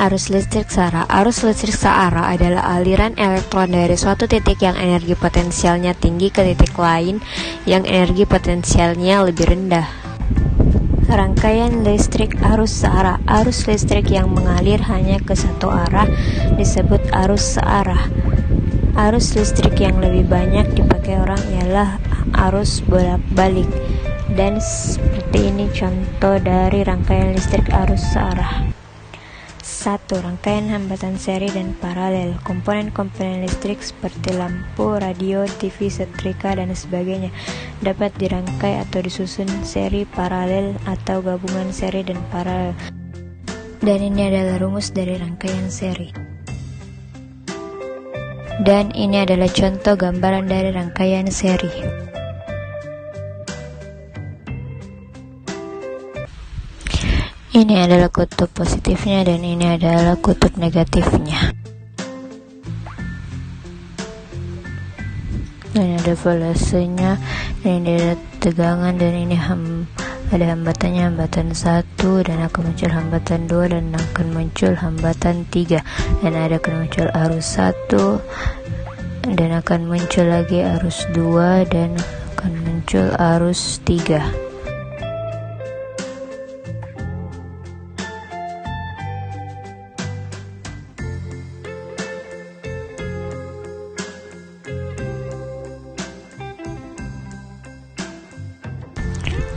arus listrik searah. Arus listrik searah adalah aliran elektron dari suatu titik yang energi potensialnya tinggi ke titik lain yang energi potensialnya lebih rendah. Rangkaian listrik arus searah. Arus listrik yang mengalir hanya ke satu arah disebut arus searah. Arus listrik yang lebih banyak dipakai orang ialah arus bolak-balik. Dan seperti ini contoh dari rangkaian listrik arus searah. 1. Rangkaian hambatan seri dan paralel. Komponen-komponen listrik seperti lampu, radio, TV, setrika, dan sebagainya dapat dirangkai atau disusun seri, paralel, atau gabungan seri dan paralel. Dan ini adalah rumus dari rangkaian seri. Dan ini adalah contoh gambaran dari rangkaian seri. Ini adalah kutub positifnya dan ini adalah kutub negatifnya. Dan ada volasenya, dan ini ada tegangan, dan ini ada hambatannya, hambatan 1, dan akan muncul hambatan 2, dan akan muncul hambatan 3, dan akan muncul arus 1, dan akan muncul lagi arus 2, dan akan muncul arus 3.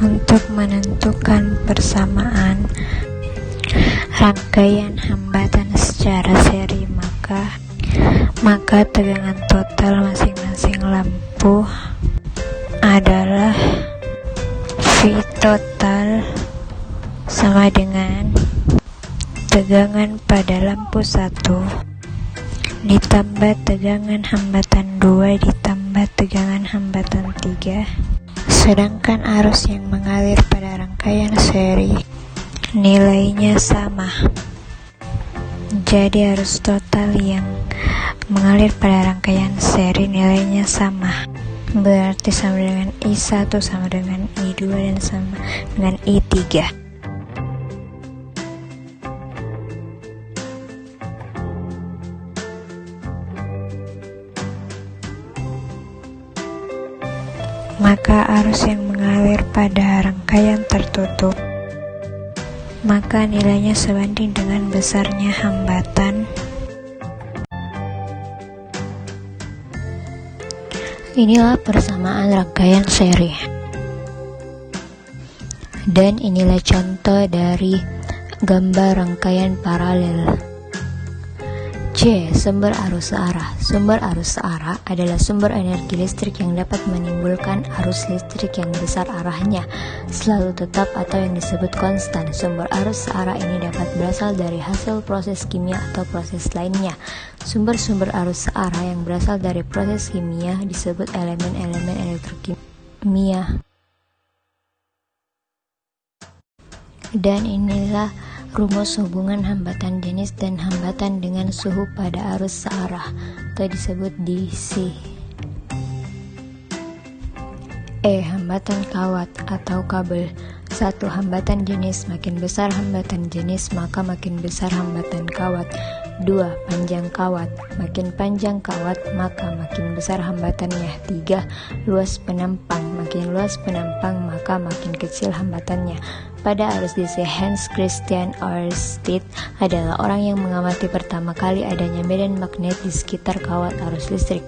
Untuk menentukan persamaan rangkaian hambatan secara seri, maka tegangan total masing-masing lampu adalah V total sama dengan tegangan pada lampu 1 ditambah tegangan hambatan 2 ditambah tegangan hambatan 3. Sedangkan arus yang mengalir pada rangkaian seri nilainya sama. Jadi arus total yang mengalir pada rangkaian seri nilainya sama. Berarti sama dengan I1 sama dengan I2 dan sama dengan I3. Maka arus yang mengalir pada rangkaian tertutup, maka nilainya sebanding dengan besarnya hambatan. Inilah persamaan rangkaian seri. Dan inilah contoh dari gambar rangkaian paralel. C. Sumber arus searah. Sumber arus searah adalah sumber energi listrik yang dapat menimbulkan arus listrik yang besar arahnya selalu tetap atau yang disebut konstan. Sumber arus searah ini dapat berasal dari hasil proses kimia atau proses lainnya. Sumber-sumber arus searah yang berasal dari proses kimia disebut elemen-elemen elektrokimia. Dan inilah rumus hubungan hambatan jenis dan hambatan dengan suhu pada arus searah atau disebut DC. Hambatan kawat atau kabel. 1. Hambatan jenis. Makin besar hambatan jenis, maka makin besar hambatan kawat. 2. Panjang kawat. Makin panjang kawat, maka makin besar hambatannya. 3. Luas penampang. Makin luas penampang, maka makin kecil hambatannya. Pada arus DC, Hans Christian Ørsted adalah orang yang mengamati pertama kali adanya medan magnet di sekitar kawat arus listrik.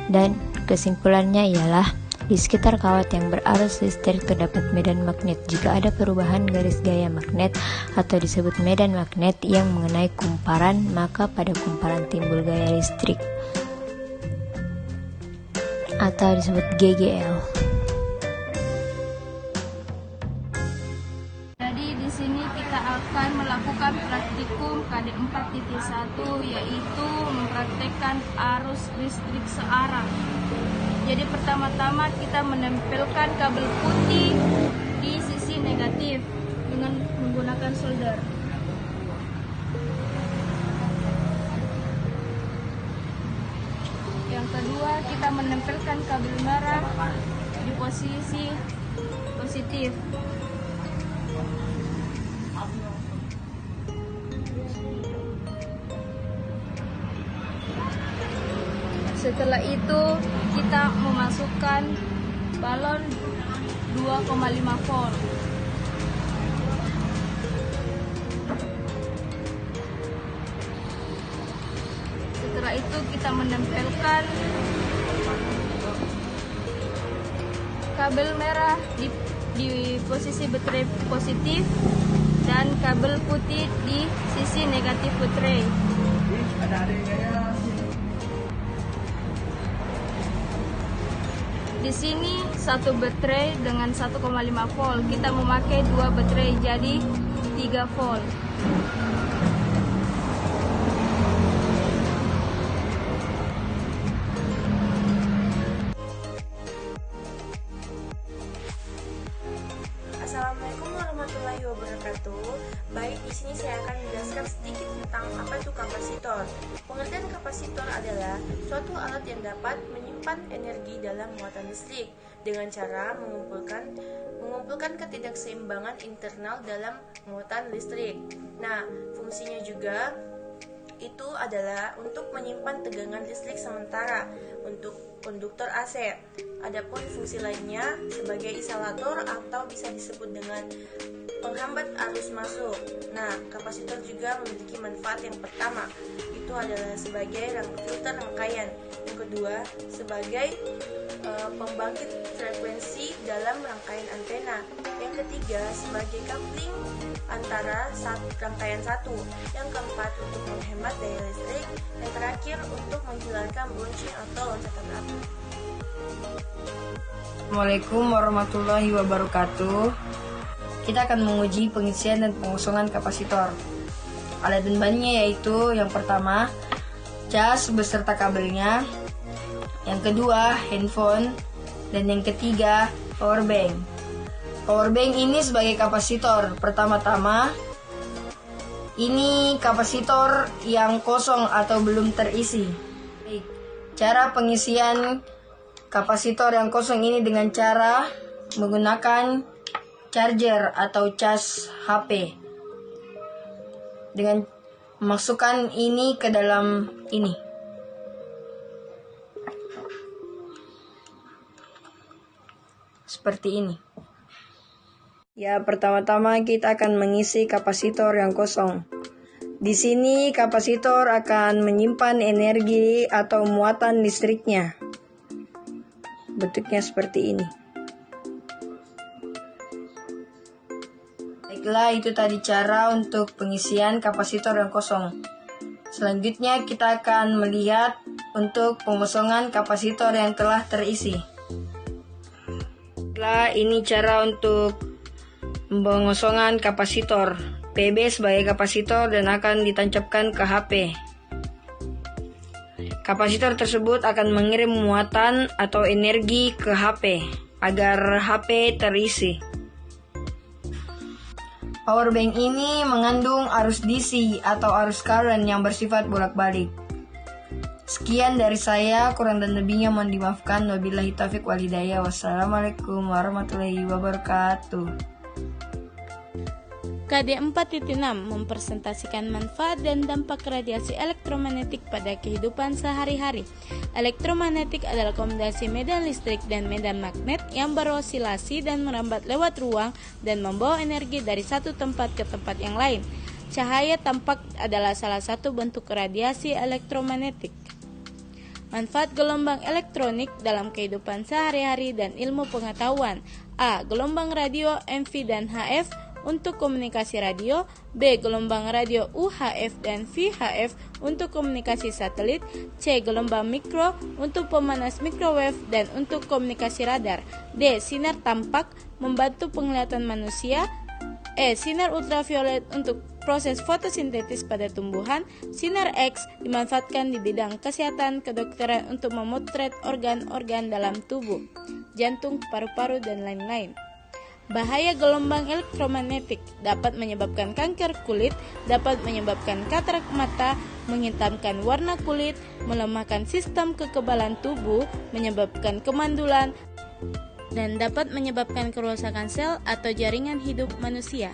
Dan kesimpulannya ialah di sekitar kawat yang berarus listrik terdapat medan magnet. Jika ada perubahan garis gaya magnet atau disebut medan magnet yang mengenai kumparan, maka pada kumparan timbul gaya listrik atau disebut GGL. Di sini kita akan melakukan praktikum KD 4.1, yaitu mempraktekkan arus listrik searah. Jadi pertama-tama kita menempelkan kabel putih di sisi negatif dengan menggunakan solder. Yang kedua, kita menempelkan kabel merah di posisi positif. Setelah itu kita memasukkan balon 2,5 volt. Setelah itu kita menempelkan kabel merah di posisi baterai positif dan kabel putih di sisi negatif baterai. Di sini satu baterai dengan 1,5 volt. Kita memakai dua baterai jadi 3 volt. Assalamualaikum warahmatullahi wabarakatuh. Baik, di sini saya akan menjelaskan sedikit tentang apa itu kapasitor. Pengertian kapasitor adalah suatu alat yang dapat menyimpan energi dalam muatan listrik dengan cara mengumpulkan ketidakseimbangan internal dalam muatan listrik. Nah, fungsinya juga itu adalah untuk menyimpan tegangan listrik sementara untuk konduktor AC. Adapun fungsi lainnya sebagai isolator atau bisa disebut dengan penghambat arus masuk. Nah, kapasitor juga memiliki manfaat yang pertama, itu adalah sebagai filter rangkaian. Yang kedua, sebagai pembangkit frekuensi dalam rangkaian antena. Yang ketiga, sebagai coupling antara rangkaian satu. Yang keempat, untuk menghemat daya listrik. Yang terakhir, untuk menghilangkan bouncing atau loncatan api. Assalamualaikum warahmatullahi wabarakatuh. Kita akan menguji pengisian dan pengosongan kapasitor. Alat dan bahannya yaitu yang pertama, cas beserta kabelnya. Yang kedua, handphone. Dan yang ketiga, power bank. Power bank ini sebagai kapasitor. Pertama-tama, ini kapasitor yang kosong atau belum terisi. Baik, cara pengisian kapasitor yang kosong ini dengan cara menggunakan charger atau cas HP. Dengan memasukkan ini ke dalam ini. Seperti ini. Ya, pertama-tama kita akan mengisi kapasitor yang kosong. Di sini kapasitor akan menyimpan energi atau muatan listriknya. Bentuknya seperti ini. Baiklah, itu tadi cara untuk pengisian kapasitor yang kosong. Selanjutnya kita akan melihat untuk pengosongan kapasitor yang telah terisi. Baiklah, ini cara untuk pengosongan kapasitor. PB sebagai kapasitor dan akan ditancapkan ke HP. Kapasitor tersebut akan mengirim muatan atau energi ke HP agar HP terisi. Power bank ini mengandung arus DC atau arus current yang bersifat bolak-balik. Sekian dari saya, kurang dan lebihnya mohon dimaafkan. Wabillahi taufiq wal hidayah. Wassalamualaikum warahmatullahi wabarakatuh. KD 4.6 mempresentasikan manfaat dan dampak radiasi elektromagnetik pada kehidupan sehari-hari. Elektromagnetik adalah kombinasi medan listrik dan medan magnet yang berosilasi dan merambat lewat ruang dan membawa energi dari satu tempat ke tempat yang lain. Cahaya tampak adalah salah satu bentuk radiasi elektromagnetik. Manfaat gelombang elektronik dalam kehidupan sehari-hari dan ilmu pengetahuan. A. Gelombang radio MV dan HF untuk komunikasi radio. B. Gelombang radio UHF dan VHF untuk komunikasi satelit. C. Gelombang mikro untuk pemanas microwave dan untuk komunikasi radar. D. Sinar tampak membantu penglihatan manusia. E. Sinar ultraviolet untuk proses fotosintesis pada tumbuhan. Sinar X dimanfaatkan di bidang kesehatan kedokteran untuk memotret organ-organ dalam tubuh, jantung, paru-paru, dan lain-lain. Bahaya gelombang elektromagnetik dapat menyebabkan kanker kulit, dapat menyebabkan katarak mata, menghitamkan warna kulit, melemahkan sistem kekebalan tubuh, menyebabkan kemandulan, dan dapat menyebabkan kerusakan sel atau jaringan hidup manusia.